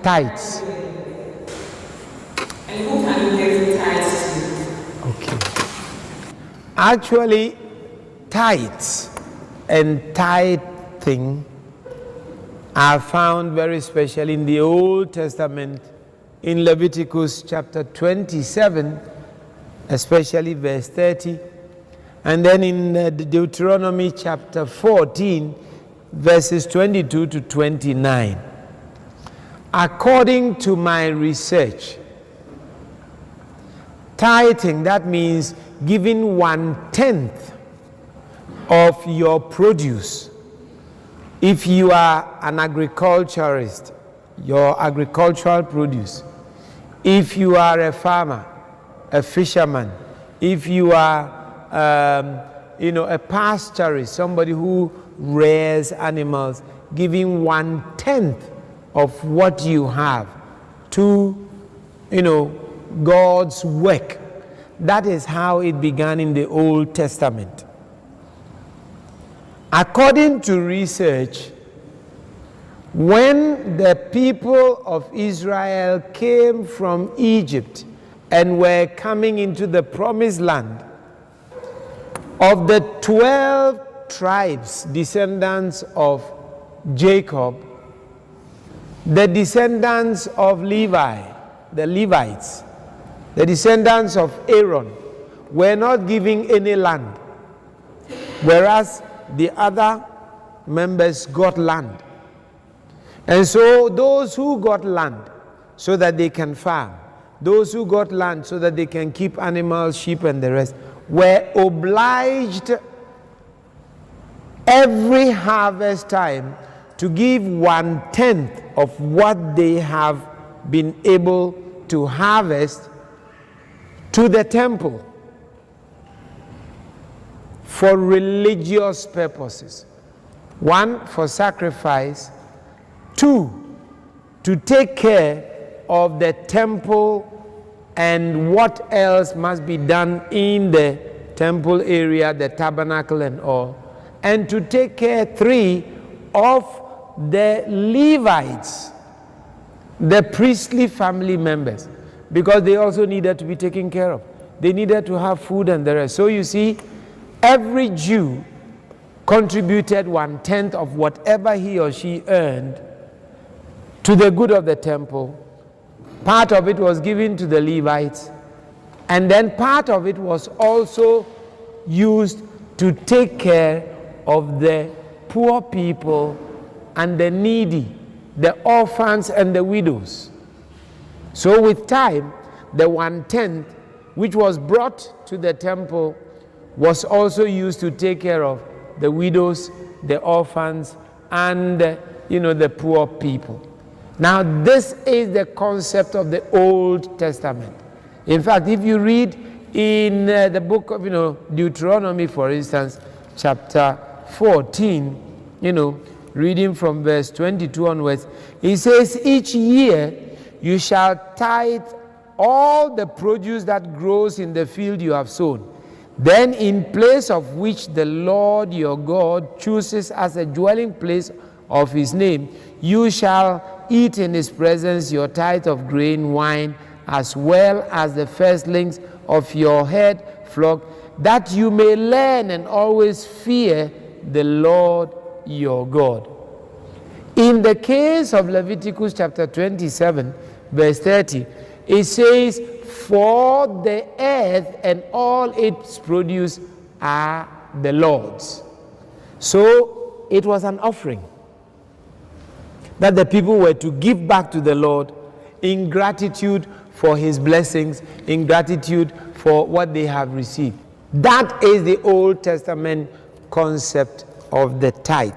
Tithes. And who can you give tithes to? Okay. Actually, tithes and tithing are found very especially in the Old Testament, in Leviticus chapter 27, especially verse 30, and then in Deuteronomy chapter 14, verses 22 to 29. According to my research, tithing, that means giving 1/10 of your produce. If you are an agriculturist, your agricultural produce. If you are a farmer, a fisherman, if you are a pastorist, somebody who rears animals, giving 1/10 of what you have to, God's work. That is how it began in the Old Testament. According to research, when the people of Israel came from Egypt and were coming into the promised land, of the 12 tribes, descendants of Jacob, the descendants of Levi, the Levites, the descendants of Aaron, were not giving any land, whereas the other members got land. And so those who got land so that they can farm, those who got land so that they can keep animals, sheep and the rest, were obliged every harvest time to give 1/10 of what they have been able to harvest to the temple for religious purposes. 1, for sacrifice. 2, to take care of the temple and what else must be done in the temple area, the tabernacle and all. And to take care, 3, of the Levites, the priestly family members, because they also needed to be taken care of. They needed to have food and the rest. So you see, every Jew contributed 1/10 of whatever he or she earned to the good of the temple. Part of it was given to the Levites, and then part of it was also used to take care of the poor people and the needy, the orphans and the widows. So with time, the 1/10 which was brought to the temple was also used to take care of the widows, the orphans, and the poor people. Now this is the concept of the Old Testament. In fact, if you read in the book of Deuteronomy, for instance, chapter 14, reading from verse 22 onwards, it says, each year you shall tithe all the produce that grows in the field you have sown. Then in place of which the Lord your God chooses as a dwelling place of his name, you shall eat in his presence your tithe of grain, wine, as well as the firstlings of your head flock, that you may learn and always fear the Lord your God. In the case of Leviticus chapter 27, verse 30, it says, for the earth and all its produce are the Lord's. So it was an offering that the people were to give back to the Lord in gratitude for his blessings, in gratitude for what they have received. That is the Old Testament concept of the tithe.